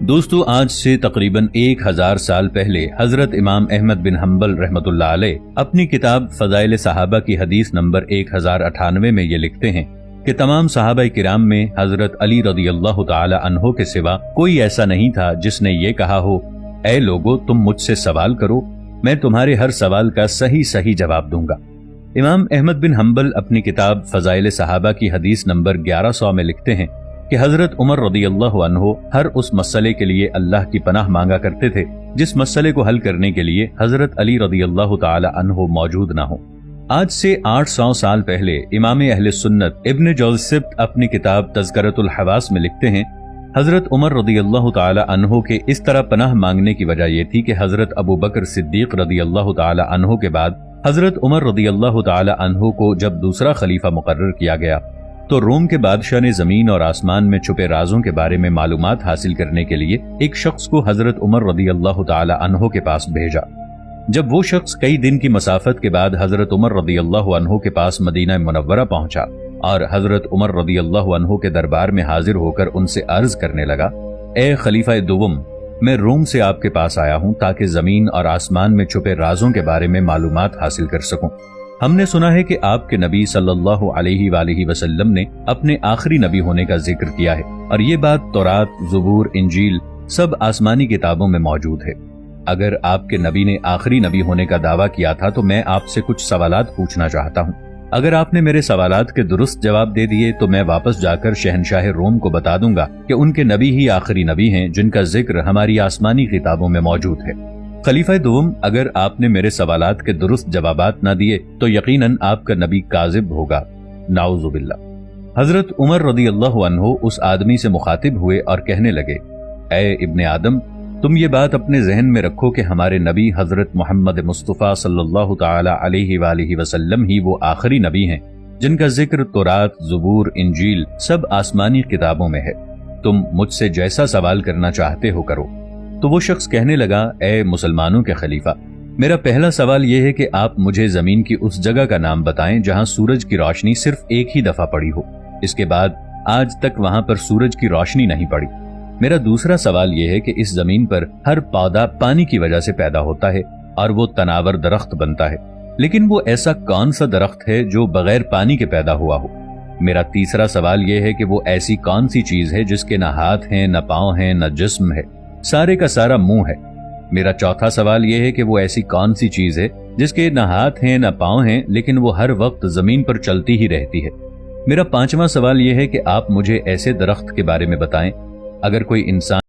दोस्तों, आज से तकरीबन 1000 साल पहले हजरत इमाम अहमद बिन हम्बल रहमतुल्लाह अलैह अपनी किताब फज़ाइल सहाबा की हदीस नंबर 1098 में ये लिखते हैं कि तमाम सहाबा किराम में हजरत अली रदियल्लाहु ताला अन्हो के सिवा कोई ऐसा नहीं था जिसने ये कहा हो, ऐ लोगो तुम मुझसे सवाल करो, मैं तुम्हारे हर सवाल का सही सही जवाब दूंगा। इमाम अहमद बिन हम्बल अपनी किताब फज़ाइल सहाबा की हदीस नंबर 1100 में लिखते हैं कि हजरत उमर रदियल्लाहु अन्हो हर उस मसले के लिए अल्लाह की पनाह मांगा करते थे जिस मसले को हल करने के लिए हजरत अली रदियल्लाहु ताला अन्हो मौजूद ना हो। आज से 800 साल पहले इमाम अहले सुन्नत इब्न जौज़सिब्त अपनी किताब तज़किरतुल हवास में लिखते हैं, हजरत उमर रदियल्लाहु ताला अन्हो के इस तरह पनाह मांगने की वजह यह थी कि हजरत अबू बकर सिद्दीक रदियल्लाहु ताला अन्हो के बाद हजरत उमर रदियल्लाहु ताला अन्हो को जब दूसरा खलीफा मुकर्रर किया गया तो रोम के बादशाह ने जमीन और आसमान में छुपे राजों के बारे में मालूमात हासिल करने के लिए एक शख्स को हजरत उमर रदियल्लाहु ताला अन्हो के पास भेजा। जब वो शख्स कई दिन की मसाफत के बाद हजरत उमर रदियल्लाहु अन्हो के पास मदीना मुनव्वरा पहुंचा और हजरत उमर रदियल्लाहु अन्हो के दरबार में हाजिर होकर उनसे अर्ज करने लगा, ए खलीफा दुवम, मैं रोम से आपके पास आया हूं ताकि जमीन और आसमान में छुपे राजों के बारे में मालूमात हासिल कर सकूं। हमने सुना है कि आपके नबी सल्लल्लाहु अलैहि वसल्लम ने अपने आखिरी नबी होने का जिक्र किया है और ये बात तौरात, ज़बूर, इंजील सब आसमानी किताबों में मौजूद है। अगर आपके नबी ने आखिरी नबी होने का दावा किया था तो मैं आपसे कुछ सवालात पूछना चाहता हूँ। अगर आपने मेरे सवालात के दुरुस्त जवाब दे दिए तो मैं वापस जाकर शहनशाह रोम को बता दूंगा कि उनके नबी ही आखिरी नबी हैं जिनका जिक्र हमारी आसमानी किताबों में मौजूद है। खलीफा दुवम, अगर आपने मेरे सवालात के दुरुस्त जवाबात न दिए तो यकीनन आपका नबी काज़िब होगा, नाउज़ुबिल्लाह। हजरत उमर रदियल्लाहु अन्हो उस आदमी से मुखातिब हुए और कहने लगे, ऐ इब्ने आदम, तुम ये बात अपने जहन में रखो कि हमारे नबी हजरत मोहम्मद मुस्तफ़ा सल्लल्लाहु ताला अलैहि वसल्लम ही वो आखिरी नबी हैं जिनका जिक्र तौरात, ज़बूर, इंजील सब आसमानी किताबों में है। तुम मुझसे जैसा सवाल करना चाहते हो करो। तो वो शख्स कहने लगा, ए मुसलमानों के खलीफा, मेरा पहला सवाल यह है कि आप मुझे जमीन की उस जगह का नाम बताएं जहां सूरज की रोशनी सिर्फ एक ही दफा पड़ी हो, इसके बाद आज तक वहां पर सूरज की रोशनी नहीं पड़ी। मेरा दूसरा सवाल यह है कि इस जमीन पर हर पौधा पानी की वजह से पैदा होता है और वो तनावर दरख्त बनता है, लेकिन वो ऐसा कौन सा दरख्त है जो बगैर पानी के पैदा हुआ हो। मेरा तीसरा सवाल यह है कि वो ऐसी कौन सी चीज है जिसके न हाथ हैं, न पांव हैं, न जिस्म है, सारे का सारा मुंह है। मेरा चौथा सवाल यह है कि वो ऐसी कौन सी चीज है जिसके न हाथ हैं, न पांव हैं, लेकिन वो हर वक्त जमीन पर चलती ही रहती है। मेरा पांचवा सवाल यह है कि आप मुझे ऐसे दरख्त के बारे में बताएं, अगर कोई इंसान